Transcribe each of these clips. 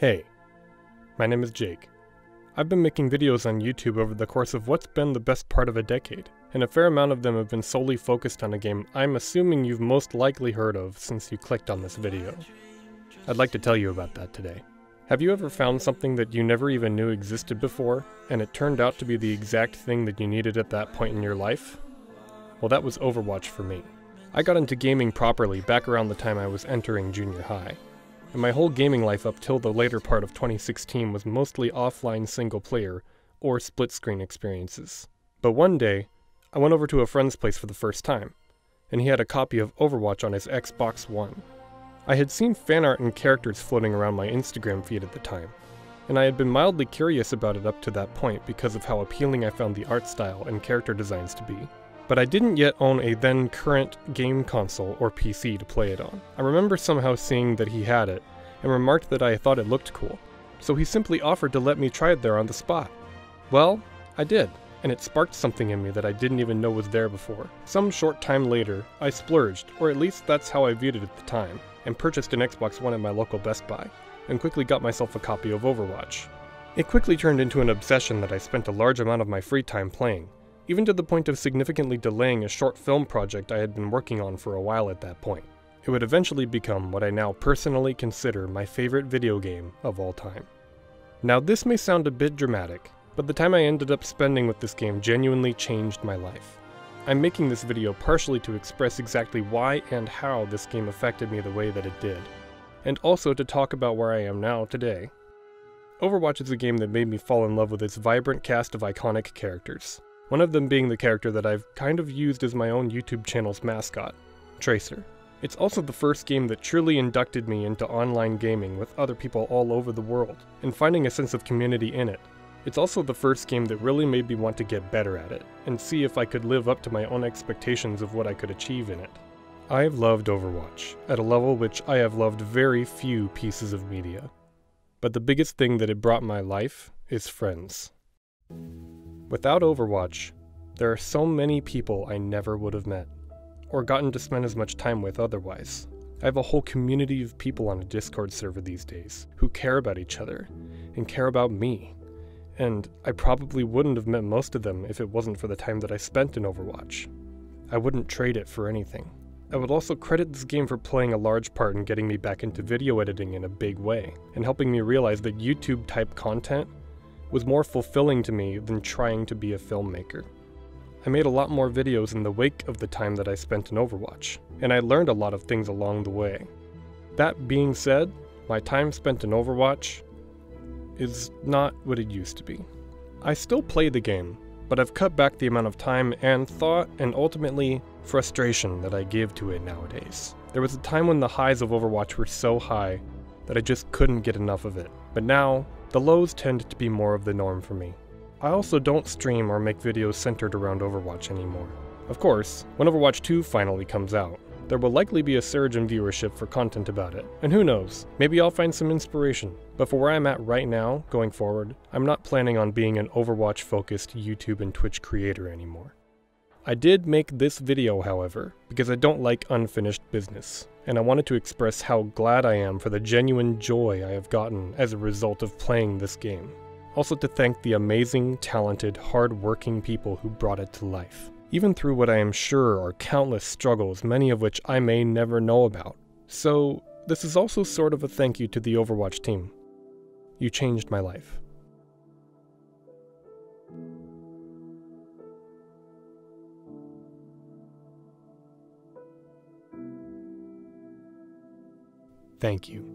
Hey, my name is Jake. I've been making videos on YouTube over the course of what's been the best part of a decade, and a fair amount of them have been solely focused on a game I'm assuming you've most likely heard of since you clicked on this video. I'd like to tell you about that today. Have you ever found something that you never even knew existed before, and it turned out to be the exact thing that you needed at that point in your life? Well, that was Overwatch for me. I got into gaming properly back around the time I was entering junior high, and my whole gaming life up till the later part of 2016 was mostly offline single-player or split-screen experiences. But one day, I went over to a friend's place for the first time, and he had a copy of Overwatch on his Xbox One. I had seen fan art and characters floating around my Instagram feed at the time, and I had been mildly curious about it up to that point because of how appealing I found the art style and character designs to be. But I didn't yet own a then current game console or PC to play it on. I remember somehow seeing that he had it, and remarked that I thought it looked cool, so he simply offered to let me try it there on the spot. Well, I did, and it sparked something in me that I didn't even know was there before. Some short time later, I splurged, or at least that's how I viewed it at the time, and purchased an Xbox One at my local Best Buy, and quickly got myself a copy of Overwatch. It quickly turned into an obsession that I spent a large amount of my free time playing, even to the point of significantly delaying a short film project I had been working on for a while at that point. It would eventually become what I now personally consider my favorite video game of all time. Now this may sound a bit dramatic, but the time I ended up spending with this game genuinely changed my life. I'm making this video partially to express exactly why and how this game affected me the way that it did, and also to talk about where I am now today. Overwatch is a game that made me fall in love with its vibrant cast of iconic characters, one of them being the character that I've kind of used as my own YouTube channel's mascot, Tracer. It's also the first game that truly inducted me into online gaming with other people all over the world, and finding a sense of community in it. It's also the first game that really made me want to get better at it, and see if I could live up to my own expectations of what I could achieve in it. I've loved Overwatch, at a level which I have loved very few pieces of media. But the biggest thing that it brought in my life is friends. Without Overwatch, there are so many people I never would have met, or gotten to spend as much time with otherwise. I have a whole community of people on a Discord server these days, who care about each other, and care about me. And I probably wouldn't have met most of them if it wasn't for the time that I spent in Overwatch. I wouldn't trade it for anything. I would also credit this game for playing a large part in getting me back into video editing in a big way, and helping me realize that YouTube-type content was more fulfilling to me than trying to be a filmmaker. I made a lot more videos in the wake of the time that I spent in Overwatch, and I learned a lot of things along the way. That being said, my time spent in Overwatch is not what it used to be. I still play the game, but I've cut back the amount of time and thought and ultimately frustration that I give to it nowadays. There was a time when the highs of Overwatch were so high that I just couldn't get enough of it, but now the lows tend to be more of the norm for me. I also don't stream or make videos centered around Overwatch anymore. Of course, when Overwatch 2 finally comes out, there will likely be a surge in viewership for content about it, and who knows, maybe I'll find some inspiration. But for where I'm at right now, going forward, I'm not planning on being an Overwatch-focused YouTube and Twitch creator anymore. I did make this video, however, because I don't like unfinished business, and I wanted to express how glad I am for the genuine joy I have gotten as a result of playing this game. Also to thank the amazing, talented, hard-working people who brought it to life, even through what I am sure are countless struggles, many of which I may never know about. So, this is also sort of a thank you to the Overwatch team. You changed my life. Thank you.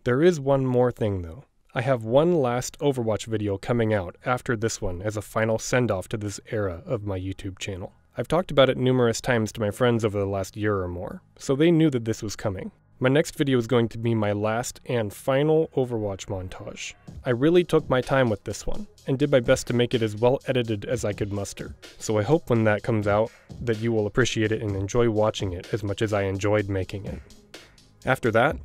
There is one more thing though. I have one last Overwatch video coming out after this one as a final send-off to this era of my YouTube channel. I've talked about it numerous times to my friends over the last year or more, so they knew that this was coming. My next video is going to be my last and final Overwatch montage. I really took my time with this one, and did my best to make it as well edited as I could muster. So I hope when that comes out, that you will appreciate it and enjoy watching it as much as I enjoyed making it. After that,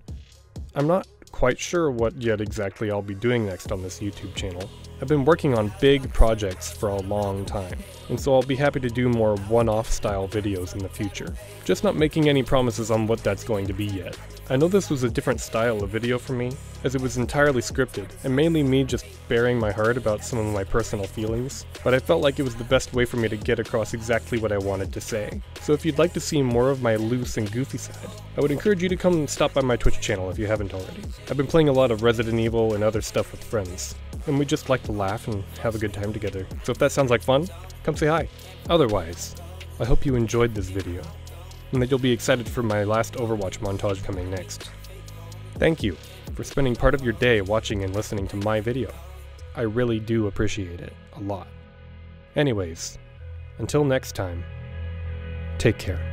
I'm not quite sure what yet exactly I'll be doing next on this YouTube channel, I've been working on big projects for a long time, and so I'll be happy to do more one-off style videos in the future. Just not making any promises on what that's going to be yet. I know this was a different style of video for me, as it was entirely scripted, and mainly me just bearing my heart about some of my personal feelings, but I felt like it was the best way for me to get across exactly what I wanted to say. So if you'd like to see more of my loose and goofy side, I would encourage you to come and stop by my Twitch channel if you haven't already. I've been playing a lot of Resident Evil and other stuff with friends, and we just like to laugh and have a good time together. So if that sounds like fun, come say hi. Otherwise, I hope you enjoyed this video, and that you'll be excited for my last Overwatch montage coming next. Thank you for spending part of your day watching and listening to my video. I really do appreciate it a lot. Anyways, until next time, take care.